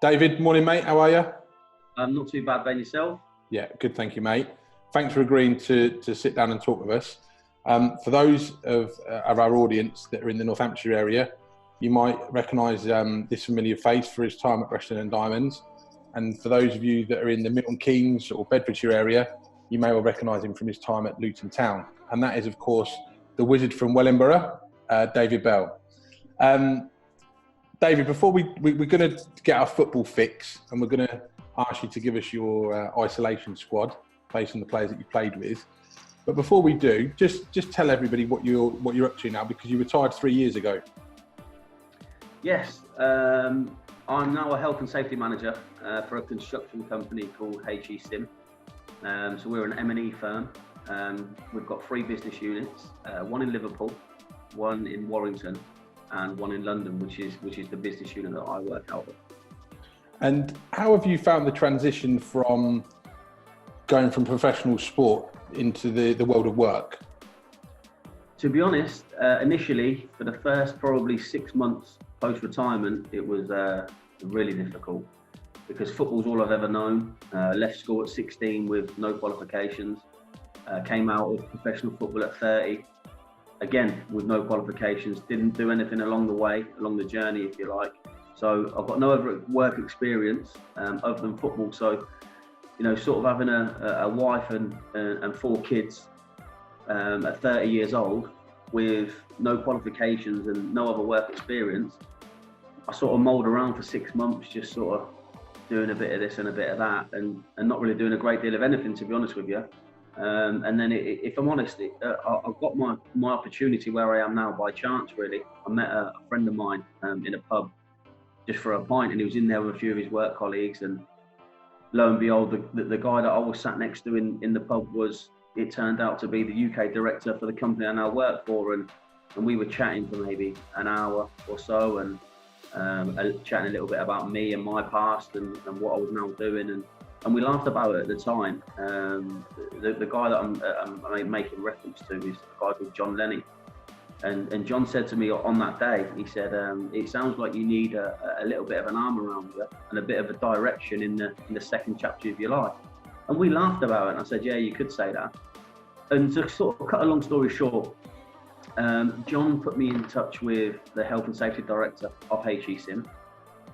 David, morning, mate. How are you? Not too bad, Ben, yourself? Yeah, good, thank you, mate. Thanks for agreeing to sit down and talk with us. For those of our audience that are in the Northamptonshire area, you might recognise this familiar face for his time at Preston and Diamonds. And for those of you that are in the Milton Keynes or Bedfordshire area, you may well recognise him from his time at Luton Town. And that is, of course, the wizard from Wellingborough, David Bell. David, before we're going to get our football fix, and we're going to ask you to give us your isolation squad based on the players that you played with. But before we do, just tell everybody what you're up to now, because you retired 3 years ago. Yes, I'm now a health and safety manager for a construction company called Simm. So we're an M&E firm. We've got 3 business units, one in Liverpool, one in Warrington, and one in London, which is the business unit that I work out of. And how have you found the transition from going from professional sport into the world of work? To be honest, initially, for the first probably 6 months post-retirement, it was really difficult because football's all I've ever known. Left school at 16 with no qualifications, came out of professional football at 30, again with no qualifications, didn't do anything along the way, along the journey, if you like. So I've got no other work experience other than football. So, you know, sort of having a wife and 4 kids at 30 years old with no qualifications and no other work experience, I sort of mulled around for 6 months, just sort of doing a bit of this and a bit of that, and not really doing a great deal of anything, to be honest with you. And then, if I'm honest, I got my opportunity where I am now by chance, really. I met a friend of mine in a pub just for a pint, and he was in there with a few of his work colleagues, and lo and behold, the guy that I was sat next to in the pub it turned out to be the UK director for the company I now work for, and we were chatting for maybe an hour or so, and chatting a little bit about me and my past and what I was now doing, and we laughed about it at the time. The guy that I'm making reference to is a guy called John Lenny. And John said to me on that day, he said, it sounds like you need a little bit of an arm around you and a bit of a direction in the second chapter of your life. And we laughed about it, and I said, yeah, you could say that. And to sort of cut a long story short, John put me in touch with the health and safety director of Simm,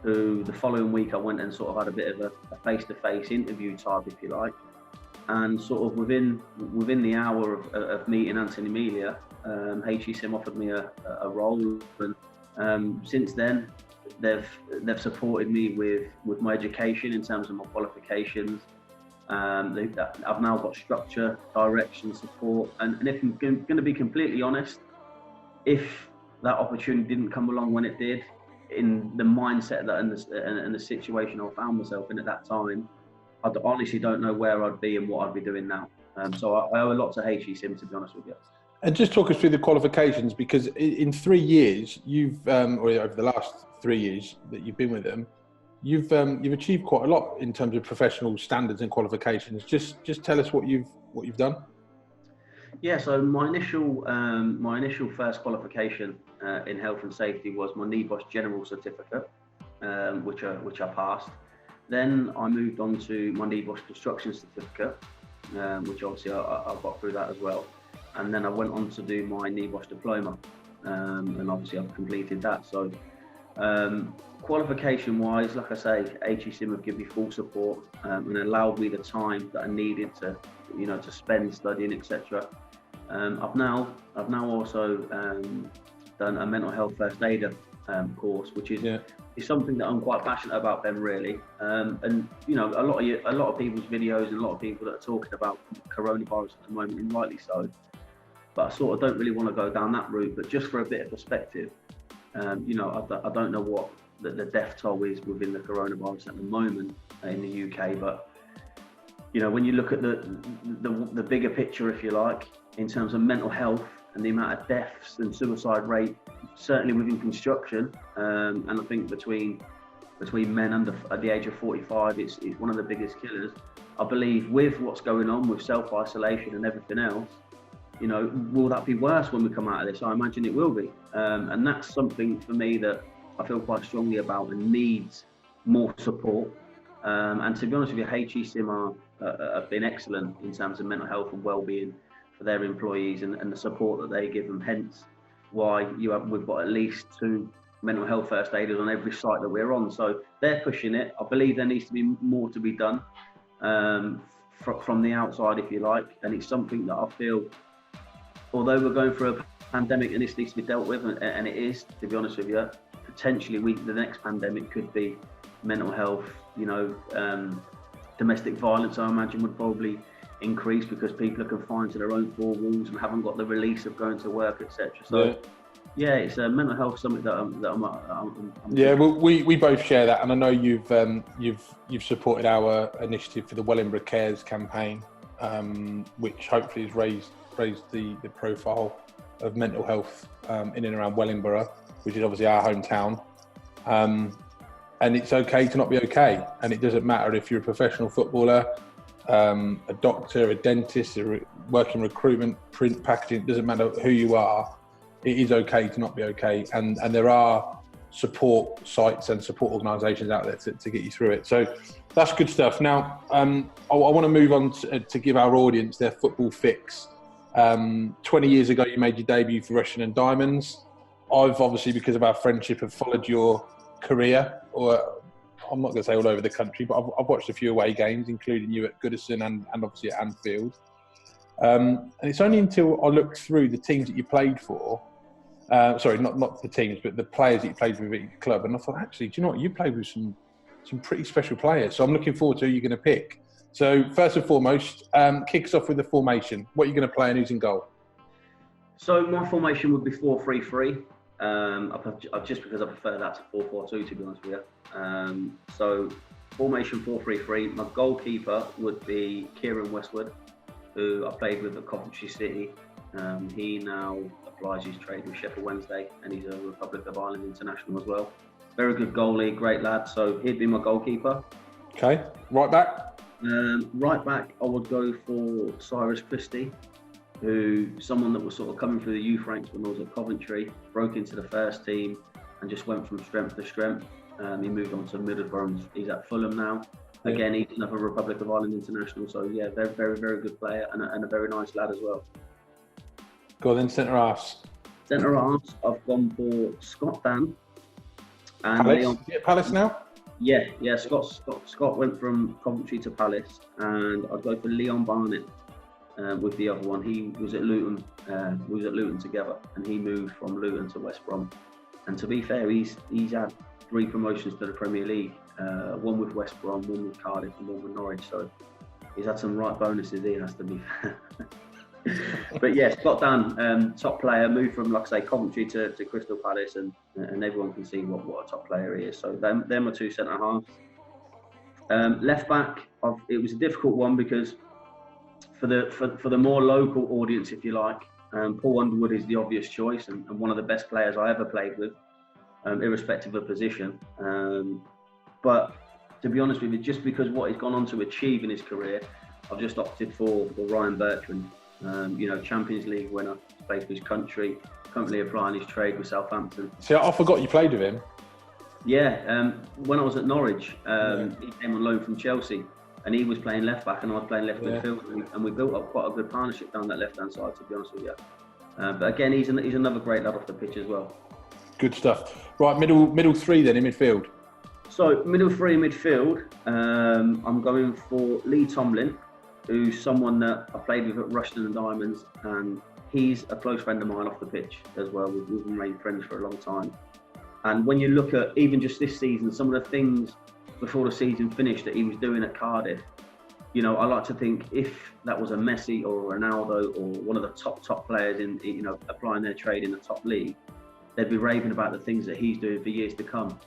who the following week I went and sort of had a bit of a face-to-face interview type, if you like. And sort of within the hour of meeting Anthony Amelia, Simm offered me a role, and since then they've supported me with my education in terms of my qualifications. I've now got structure, direction, support, and if I'm going to be completely honest, if that opportunity didn't come along when it did, in the mindset and the situation I found myself in at that time, I honestly don't know where I'd be and what I'd be doing now. So I owe a lot to Simm, to be honest with you. And just talk us through the qualifications, because in 3 years, you've or over the last 3 years that you've been with them, you've achieved quite a lot in terms of professional standards and qualifications. Just tell us what you've done. Yeah, so my initial first qualification in health and safety was my NEBOSH General Certificate, which I passed. Then I moved on to my NEBOSH Construction Certificate, which obviously I got through that as well. And then I went on to do my NEBOSH Diploma, and obviously I've completed that. So qualification-wise, like I say, Simm have given me full support and allowed me the time that I needed to spend studying, etc. I've now also done a mental health first aider course, which is something that I'm quite passionate about, Ben, really. And you know, a lot of people's videos and a lot of people that are talking about coronavirus at the moment, and rightly so. But I sort of don't really want to go down that route. But just for a bit of perspective, you know, I don't know what the death toll is within the coronavirus at the moment in the UK, but you know, when you look at the bigger picture, if you like, in terms of mental health and the amount of deaths and suicide rate, certainly within construction, and I think between men under the age of 45, it's one of the biggest killers. I believe with what's going on with self-isolation and everything else, you know, will that be worse when we come out of this? I imagine it will be. And that's something for me that I feel quite strongly about and needs more support. And to be honest with you, HE Simm have been excellent in terms of mental health and well-being for their employees and the support that they give them. Hence why we've got at least 2 mental health first aiders on every site that we're on. So they're pushing it. I believe there needs to be more to be done from the outside, if you like. And it's something that I feel, although we're going through a pandemic and this needs to be dealt with, and it is, to be honest with you, potentially the next pandemic could be mental health, domestic violence, I imagine, would probably increase because people are confined to their own 4 walls and haven't got the release of going to work, etc. So yeah, it's a mental health something that I'm yeah, well, we both share that, and I know you've supported our initiative for the Wellingborough Cares campaign, which hopefully has raised the profile of mental health in and around Wellingborough, which is obviously our hometown. And it's okay to not be okay, and it doesn't matter if you're a professional footballer, a doctor, a dentist, working recruitment, print, packaging. It doesn't matter who you are. It is okay to not be okay, and there are support sites and support organisations out there to get you through it. So that's good stuff. Now, I want to move on to give our audience their football fix. 20 years ago, you made your debut for Russian and Diamonds. I've obviously, because of our friendship, have followed your career, or I'm not going to say all over the country, but I've watched a few away games, including you at Goodison and obviously at Anfield. And it's only until I looked through the teams that you played for, sorry, not the teams, but the players that you played with at your club, and I thought, actually, do you know what? You played with some pretty special players. So I'm looking forward to who you're going to pick. So first and foremost, kick us off with the formation. What are you going to play and who's in goal? So my formation would be 4-3-3. Just because I prefer that to 4-4-2, to be honest with you. So formation 4-3-3. My goalkeeper would be Kieran Westwood, who I played with at Coventry City. He now applies his trade with Sheffield Wednesday, and he's a Republic of Ireland international as well. Very good goalie, great lad. So he'd be my goalkeeper. Okay. Right back? Right back, I would go for Cyrus Christie, someone that was sort of coming through the youth ranks when I was at Coventry, broke into the first team and just went from strength to strength. He moved on to Middlesbrough. He's at Fulham now. Yeah. Again, he's another Republic of Ireland international. So yeah, very, very, very good player and a very nice lad as well. Go on then, centre halves. Centre halves, I've gone for Scott Dan and Palace. Leon. Is he at Palace now? Yeah. Scott went from Coventry to Palace, and I'd go for Leon Barnett. With the other one, he was at Luton. We was at Luton together, and he moved from Luton to West Brom. And to be fair, he's had 3 promotions to the Premier League. One with West Brom, one with Cardiff, and one with Norwich. So he's had some right bonuses. He has to be fair. But yeah, Scott Dan, top player, moved from, like I say, Coventry to Crystal Palace, and everyone can see what a top player he is. So they're my 2 centre halves. Left back, it was a difficult one because for the more local audience, if you like, Paul Underwood is the obvious choice and one of the best players I ever played with, irrespective of position. But to be honest with you, just because what he's gone on to achieve in his career, I've just opted for Ryan Bertrand. Champions League winner, played for his country, currently applying his trade with Southampton. See, I forgot you played with him. Yeah, when I was at Norwich, he came on loan from Chelsea. And he was playing left back, and I was playing left midfield, and we built up quite a good partnership down that left-hand side, to be honest with you. But again, he's another great lad off the pitch as well. Good stuff. Right, middle 3 then in midfield. So middle 3 in midfield, I'm going for Lee Tomlin, who's someone that I played with at Rushden and Diamonds, and he's a close friend of mine off the pitch as well. We've remained friends for a long time. And when you look at even just this season, some of the things before the season finished that he was doing at Cardiff, I like to think if that was a Messi or a Ronaldo or one of the top players in, applying their trade in the top league, they'd be raving about the things that he's doing for years to come.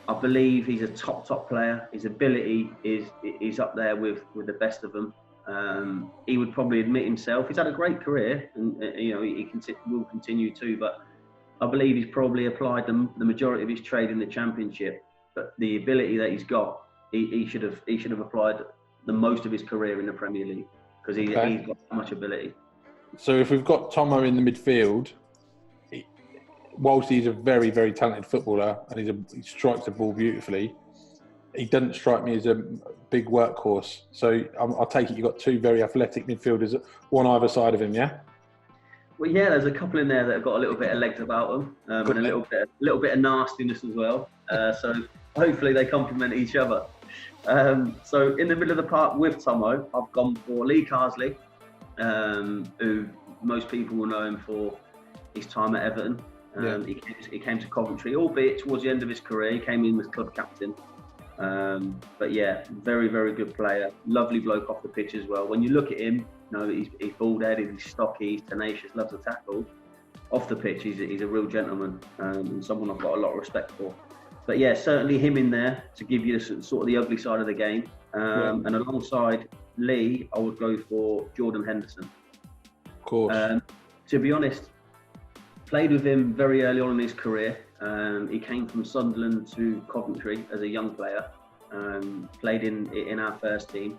I believe he's a top player. His ability is up there with the best of them. He would probably admit himself, he's had a great career, and he will continue to, but I believe he's probably applied the majority of his trade in the Championship. But the ability that he's got, he should have applied the most of his career in the Premier League, because he's got so much ability. So if we've got Tomo in the midfield, whilst he's a very, very talented footballer and he strikes the ball beautifully, he doesn't strike me as a big workhorse. So I'll take it you've got two very athletic midfielders, one either side of him, yeah? Well, yeah, there's a couple in there that have got a little bit of legs about them, and a little bit of nastiness as well. So hopefully they complement each other. So in the middle of the park with Tomo, I've gone for Lee Carsley, who most people will know him for his time at Everton. He came to Coventry, albeit towards the end of his career. He came in as club captain. But yeah, very, very good player. Lovely bloke off the pitch as well. When you look at him, you know, he's bald-headed, he's stocky, he's tenacious, loves to tackle. Off the pitch, he's a real gentleman, and someone I've got a lot of respect for. But yeah, certainly him in there to give you sort of the ugly side of the game. And alongside Lee, I would go for Jordan Henderson. Of course. To be honest, played with him very early on in his career. He came from Sunderland to Coventry as a young player. Played in our first team,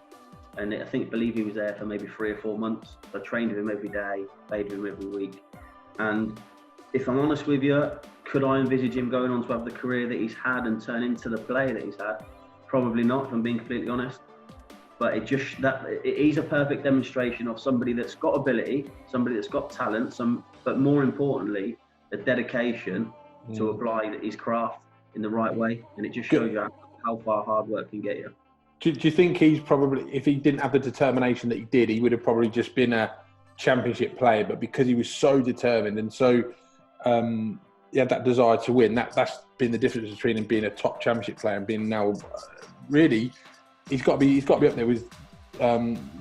and believe he was there for maybe 3 or 4 months. I trained with him every day, played with him every week. And if I'm honest with you, could I envisage him going on to have the career that he's had and turn into the player that he's had? Probably not, if I'm being completely honest. But he's a perfect demonstration of somebody that's got ability, somebody that's got talent, but more importantly, the dedication to apply his craft in the right way. And it just shows you how far hard work can get you. Do you think he's probably, if he didn't have the determination that he did, he would have probably just been a championship player? But because he was so determined and so he had that desire to win, that's been the difference between him being a top championship player and being now really, he's got to be up there with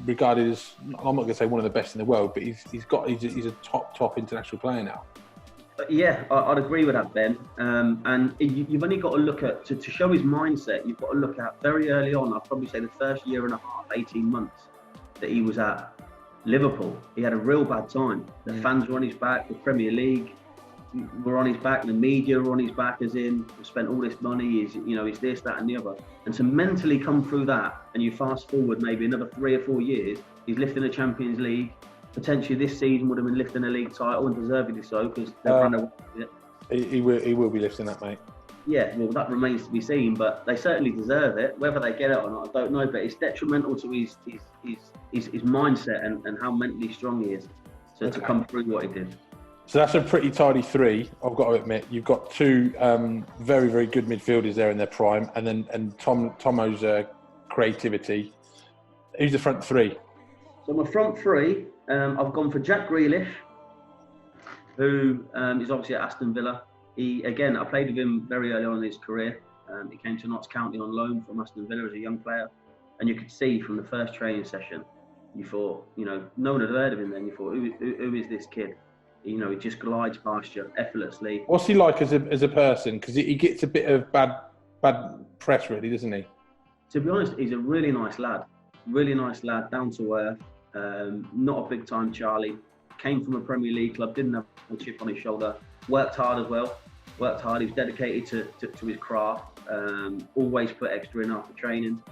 regarded as, I'm not going to say one of the best in the world, but he's a top international player now. Yeah, I'd agree with that, Ben. And you've only got to look at, to show his mindset, you've got to look at very early on, I'd probably say the first year and a half, 18 months that he was at Liverpool. He had a real bad time. The fans were on his back, the Premier League were on his back, the media were on his back, as in, we spent all this money, he's this, that and the other. And to mentally come through that, and you fast forward maybe another 3 or 4 years, he's lifting a Champions League. Potentially this season would have been lifting a league title, and deservedly so, because they've run away with it. He will be lifting that, mate. Yeah, well, that remains to be seen, but they certainly deserve it. Whether they get it or not, I don't know, but it's detrimental to his mindset and how mentally strong he is to come through what he did. So that's a pretty tidy 3, I've got to admit. You've got 2 very, very good midfielders there in their prime, and Tomo's creativity. Who's the front 3? So my front 3, I've gone for Jack Grealish, who is obviously at Aston Villa. I played with him very early on in his career. He came to Notts County on loan from Aston Villa as a young player. And you could see from the first training session, you thought, no one had heard of him then. You thought, who is this kid? He just glides past you effortlessly. What's he like as a person? Because he gets a bit of bad press, really, doesn't he? To be honest, he's a really nice lad. Really nice lad, down to earth. Not a big time Charlie. Came from a Premier League club, didn't have a chip on his shoulder. Worked hard as well. Worked hard. He's dedicated to his craft. Always put extra in after training.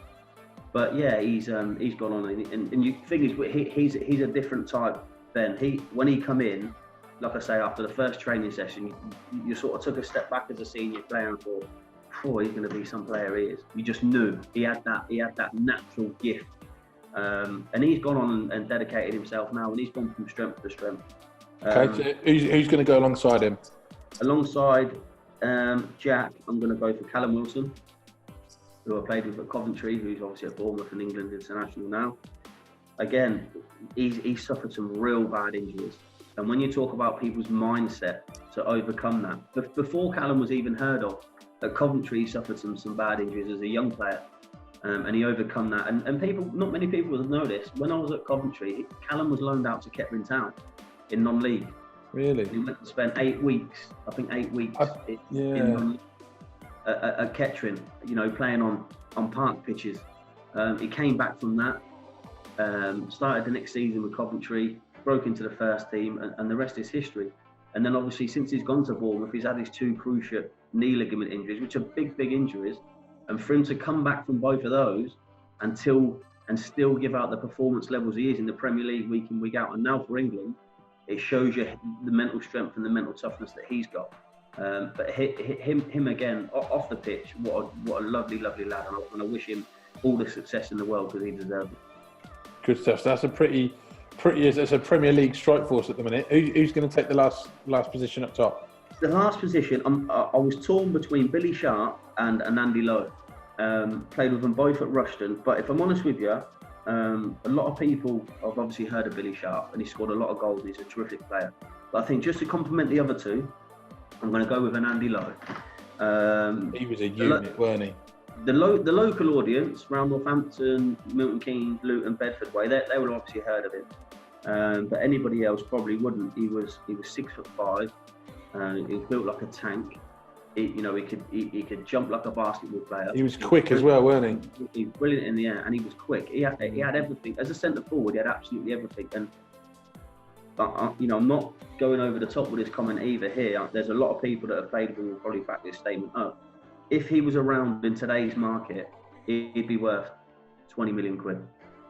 But yeah, he's gone on, and you think he's a different type. Ben, when he come in, like I say, after the first training session, you sort of took a step back as a senior player and thought, "Oh, he's going to be some player." He is. You just knew he had that natural gift. And he's gone on and dedicated himself now, and he's gone from strength to strength. Okay, so who's going to go alongside him? Alongside Jack, I'm going to go for Callum Wilson, who I played with at Coventry, who's obviously at Bournemouth and England international now. Again, he's suffered some real bad injuries. And when you talk about people's mindset to overcome that, before Callum was even heard of, at Coventry he suffered some bad injuries as a young player. And he overcome that. And not many people have noticed, when I was at Coventry, Callum was loaned out to Kettering Town in non-league. Really? He went to spend 8 weeks, I think 8 weeks in non-league at Kettering, playing on park pitches. He came back from that, started the next season with Coventry, broke into the first team, and the rest is history. And then obviously since he's gone to Bournemouth, he's had his 2 cruciate knee ligament injuries, which are big injuries. And for him to come back from both of those and still give out the performance levels he is in the Premier League week in, week out, and now for England, it shows you the mental strength and the mental toughness that he's got. But him again off the pitch. What a lovely lad, and I wish him all the success in the world because he deserves it. Good stuff. So that's a pretty. It's a Premier League strike force at the minute. Who's going to take the last position up top? The last position, I was torn between Billy Sharp and Andy Lowe. Played with them both at Rushden, but if I'm honest with you, a lot of people have obviously heard of Billy Sharp, and he scored a lot of goals. He's a terrific player. But I think just to complement the other two, I'm going to go with an Andy Lowe. He was a unit, weren't he? The local audience around Northampton, Milton Keynes, Luton, Bedford way, they would obviously heard of him. But anybody else probably wouldn't. He was 6'5". He was built like a tank. He could jump like a basketball player. He was quick as well, weren't he? He was brilliant in the air, and he was quick. He had everything as a centre forward. He had absolutely everything. And I'm not going over the top with this comment either. Here, there's a lot of people that have played with him will probably back this statement up. If he was around in today's market, he'd be worth 20 million quid,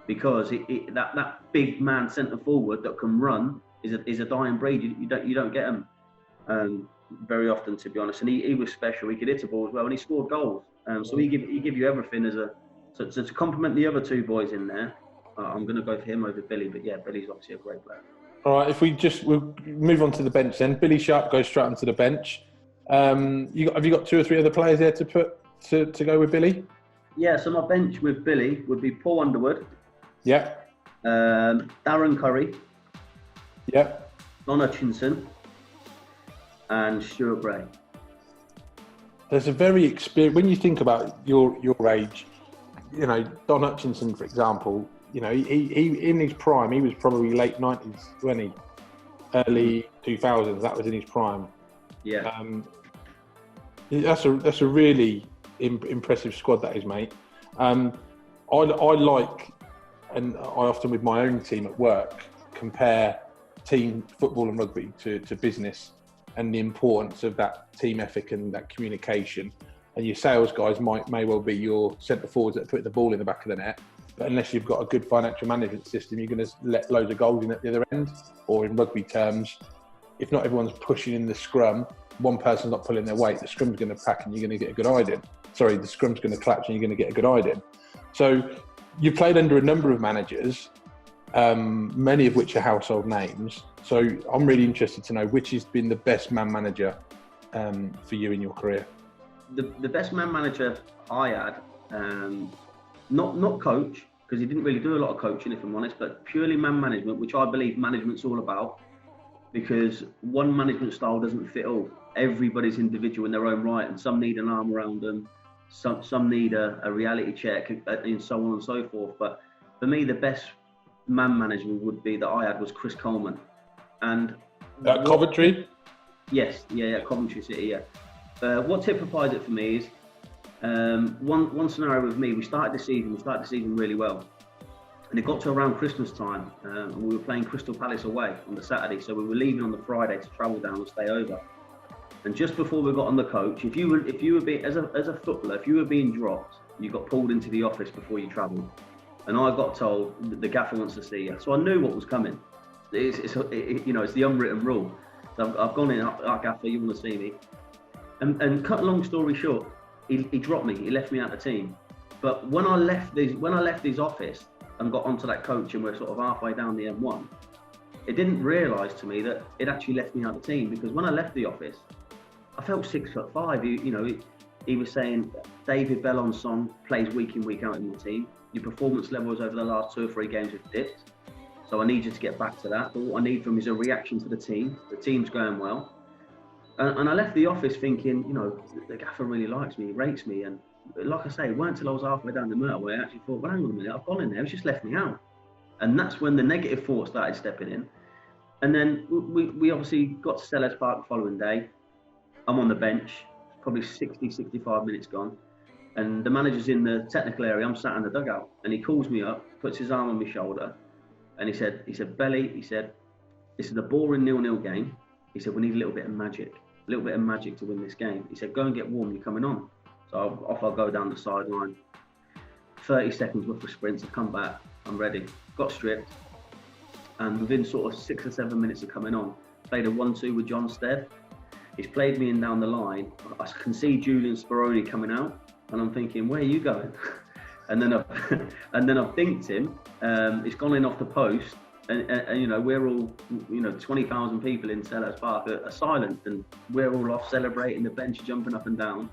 because that big man centre forward that can run is a dying breed. You don't get him very often, to be honest. And he was special. He could hit a ball as well, and he scored goals. So he give you everything so to complement the other two boys in there. I'm going to go for him over Billy. But yeah, Billy's obviously a great player. All right, we'll move on to the bench then. Billy Sharp goes straight onto the bench. Have you got 2 or 3 other players there to put to go with Billy? Yeah, so my bench with Billy would be Paul Underwood. Yeah. Darren Curry. Yeah. Don Hutchinson. And Stuart Bray. There's a very experienced. When you think about your age, Don Hutchinson, for example, he in his prime, he was probably late 90s, wasn't he? Early 2000s. That was in his prime. Yeah. That's a really impressive squad, that is, mate. I like, and I often with my own team at work compare team football and rugby to business, and the importance of that team ethic and that communication. And your sales guys may well be your centre forwards that put the ball in the back of the net, but unless you've got a good financial management system, you're going to let loads of goals in at the other end. Or in rugby terms, if not everyone's pushing in the scrum, one person's not pulling their weight, the scrum's going to crack and you're going to get a good eye in. Sorry, the scrum's going to collapse and you're going to get a good eye in. So you played under a number of managers, many of which are household names. So I'm really interested to know which has been the best man manager for you in your career. The best man manager I had, not coach, because he didn't really do a lot of coaching, if I'm honest, but purely man management, which I believe management's all about, because one management style doesn't fit all. Everybody's individual in their own right, and some need an arm around them, some need a reality check, and so on and so forth. But for me, the best man management would be that I had was Chris Coleman. And Coventry? Yes, yeah, Coventry City, yeah. What typifies it for me is one scenario with me. We started the season really well, and it got to around Christmas time, and we were playing Crystal Palace away on the Saturday, so we were leaving on the Friday to travel down and stay over. And just before we got on the coach, if you were being as a footballer, if you were being dropped, you got pulled into the office before you travelled, and I got told that the gaffer wants to see you. So I knew what was coming. It's the unwritten rule. So I've gone in, gaffer, you want to see me? And cut a long story short, he dropped me. He left me out of the team. But when I left his office and got onto that coach, and we're sort of halfway down the M1, it didn't realise to me that it actually left me out of the team, because when I left the office, I felt 6'5". He was saying David Bellon's song plays week in, week out in your team. Your performance levels over the last 2 or 3 games have dipped. So I need you to get back to that. But what I need from him is a reaction to the team. The team's going well. And I left the office thinking, the gaffer really likes me, he rates me. And like I say, it weren't until I was halfway down the motorway I actually thought, well, hang on a minute, I've gone in there, he's just left me out. And that's when the negative thoughts started stepping in. And then we obviously got to Sellers Park the following day. I'm on the bench, probably 60, 65 minutes gone. And the manager's in the technical area, I'm sat in the dugout. And he calls me up, puts his arm on my shoulder. And he said, Belly, this is a boring 0-0 game. He said, we need a little bit of magic to win this game. He said, go and get warm, you're coming on. So off I'll go down the sideline. 30 seconds worth of sprints, I come back, I'm ready. Got stripped. And within sort of 6 or 7 minutes of coming on, played a 1-2 with John Stead. He's played me in down the line. I can see Julian Speroni coming out, and I'm thinking, where are you going? and then I've dinked him. It's gone in off the post, and you know, we're all, you know, 20,000 people in Selhurst Park are silent, and we're all off celebrating, the bench jumping up and down.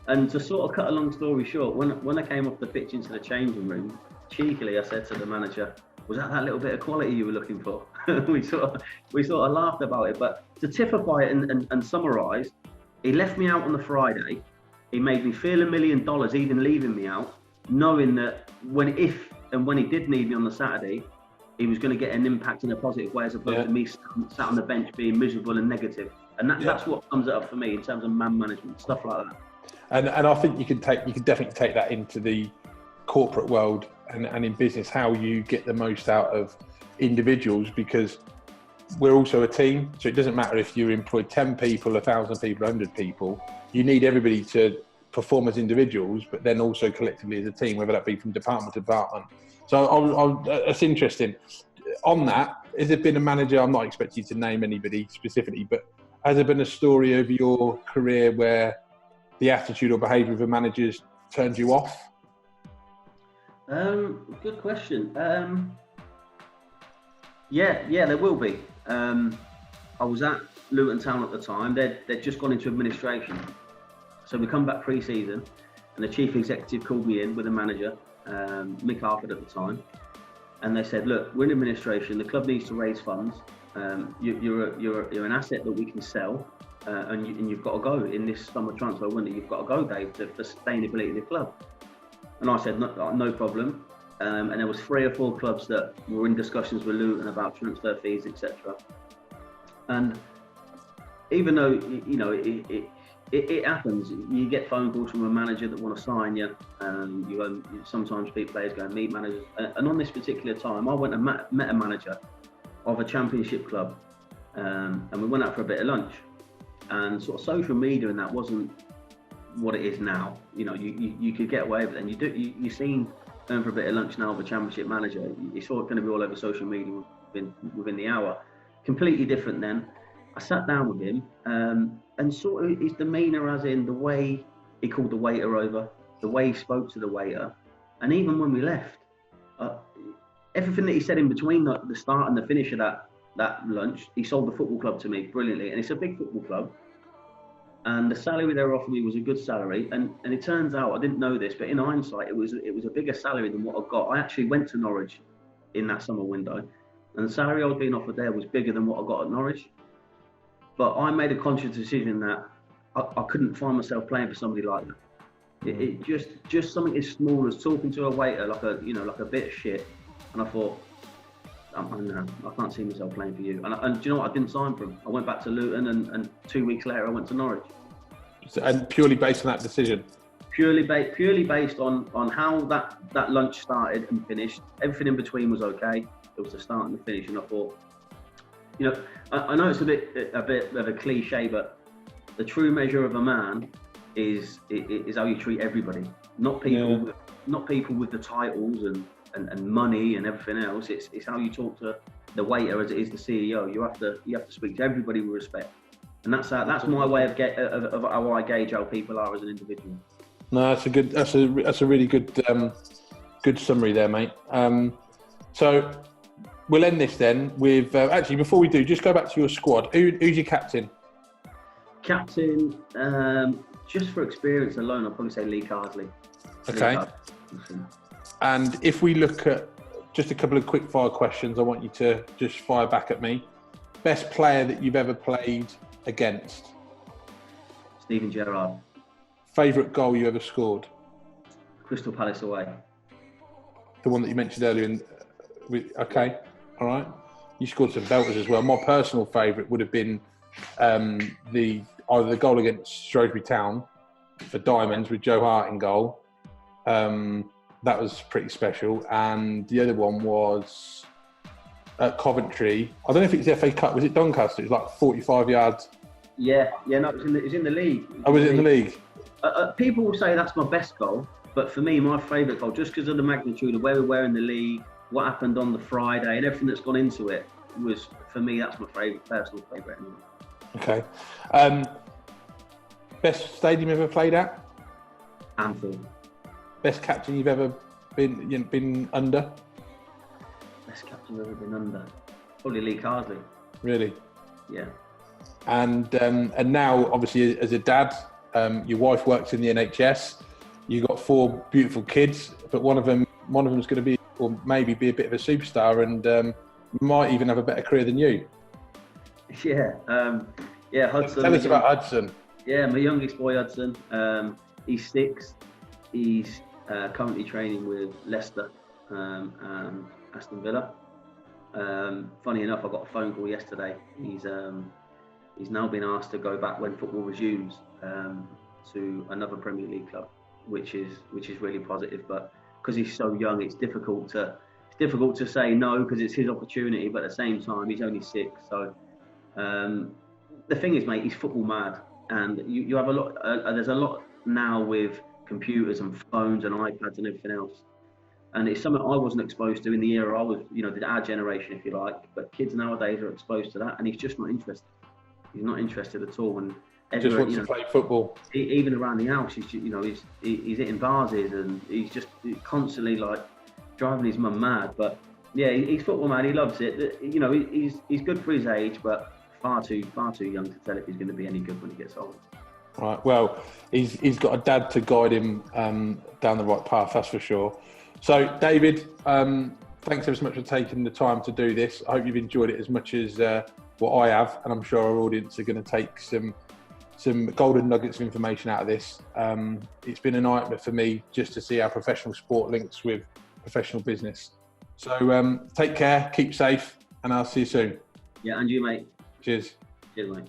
And to sort of cut a long story short, when I came off the pitch into the changing room, cheekily I said to the manager, was that little bit of quality you were looking for? we sort of laughed about it. But to typify it and summarise, he left me out on the Friday. He made me feel $1 million even leaving me out, knowing that when he did need me on the Saturday, he was going to get an impact in a positive way, as opposed to me sat on the bench being miserable and negative. And that's what sums it up for me in terms of man management, stuff like that. And I think you could definitely take that into the corporate world and in business, how you get the most out of individuals, because we're also a team. So it doesn't matter if you employ 10 people, 1,000 people, 100 people. You need everybody to perform as individuals, but then also collectively as a team, whether that be from department to department. So that's interesting. On that, has there been a manager, I'm not expecting you to name anybody specifically, but has there been a story of your career where the attitude or behaviour of a manager turned you off? Good question. Yeah, there will be. I was at Luton Town at the time. They'd just gone into administration. So we come back pre-season, and the chief executive called me in with the manager, Mick Harford at the time, and they said, "Look, we're in administration. The club needs to raise funds. You're an asset that we can sell, and you've got to go in this summer transfer window. You've got to go, Dave, for sustainability of the club." And I said, no problem. And there was 3 or 4 clubs that were in discussions with Luton about transfer fees, etc. And even though, you know, it happens, you get phone calls from a manager that want to sign you, and sometimes players go and meet managers. And on this particular time, I went and met a manager of a championship club, and we went out for a bit of lunch. And sort of social media and that wasn't what it is now. You know, you could get away with it, and you've seen going for a bit of lunch now with a championship manager. You saw it going to be all over social media within the hour. Completely different then. I sat down with him, and sort of his demeanour, as in the way he called the waiter over, the way he spoke to the waiter, and even when we left, everything that he said in between the start and the finish of that lunch, he sold the football club to me brilliantly. And it's a big football club, and the salary they were offering me was a good salary. And it turns out, I didn't know this, but in hindsight, it was a bigger salary than what I got. I actually went to Norwich in that summer window, and the salary I was being offered there was bigger than what I got at Norwich. But I made a conscious decision that I couldn't find myself playing for somebody like that. It just something as small as talking to a waiter like a bit of shit, and I thought, no, I can't see myself playing for you. And do you know what? I didn't sign for him. I went back to Luton, and 2 weeks later I went to Norwich. And purely based on that decision? Purely based on how that lunch started and finished. Everything in between was okay. It was the start and the finish, and I thought, you know, I know it's a bit of a cliche, but the true measure of a man is how you treat everybody. Not people with the titles and money and everything else. It's how you talk to the waiter as it is the CEO. You have to speak to everybody with respect, and that's my way of how I gauge how people are as an individual. No, that's a really good summary there, mate. So we'll end this then with actually, before we do, just go back to your squad. Who's your captain? Captain, just for experience alone, I'll probably say Lee Carsley. Okay. And if we look at just a couple of quick fire questions, I want you to just fire back at me. Best player that you've ever played against? Steven Gerrard. Favourite goal you ever scored? Crystal Palace away. The one that you mentioned earlier. Okay, all right. You scored some belters as well. My personal favourite would have been either the goal against Shrewsbury Town for Diamonds with Joe Hart in goal. That was pretty special. And the other one was at Coventry. I don't know if it's the FA Cup. Was it Doncaster? It was like 45 yards. Yeah. No, it was in the league. Oh, was it in the league? People will say that's my best goal, but for me, my favourite goal, just because of the magnitude of where we were in the league, what happened on the Friday, and everything that's gone into it, was, for me, that's my personal favourite. Anyway. Okay. Best stadium you've ever played at? Anfield. Best captain you've ever been under? Best captain I've ever been under? Probably Lee Carsley. Really? Yeah. And now, obviously, as a dad, your wife works in the NHS. You've got 4 beautiful kids, but one of them's going to be, or maybe be, a bit of a superstar, and might even have a better career than you. Yeah. Hudson. Tell us about Hudson. Yeah, my youngest boy, Hudson. He's 6. He's currently training with Leicester and Aston Villa. Funny enough, I got a phone call yesterday. He's now been asked to go back when football resumes to another Premier League club, which is really positive. But because he's so young, it's difficult to say no, because it's his opportunity. But at the same time, he's only 6. So the thing is, mate, he's football mad, and you have a lot. There's a lot now with computers and phones and iPads and everything else. And it's something I wasn't exposed to in the era I was, our generation, if you like. But kids nowadays are exposed to that, and he's just not interested. He's not interested at all. And just wants to play football. Even around the house, he's hitting vases, and he's just constantly like driving his mum mad. But yeah, he's football man. He loves it. He's good for his age, but far too young to tell if he's going to be any good when he gets older. Right. Well, he's got a dad to guide him down the right path. That's for sure. So, David, thanks ever so much for taking the time to do this. I hope you've enjoyed it as much as what I have, and I'm sure our audience are going to take some golden nuggets of information out of this. It's been a nightmare for me just to see how professional sport links with professional business. So, take care, keep safe, and I'll see you soon. Yeah, and you, mate. Cheers. Cheers, mate.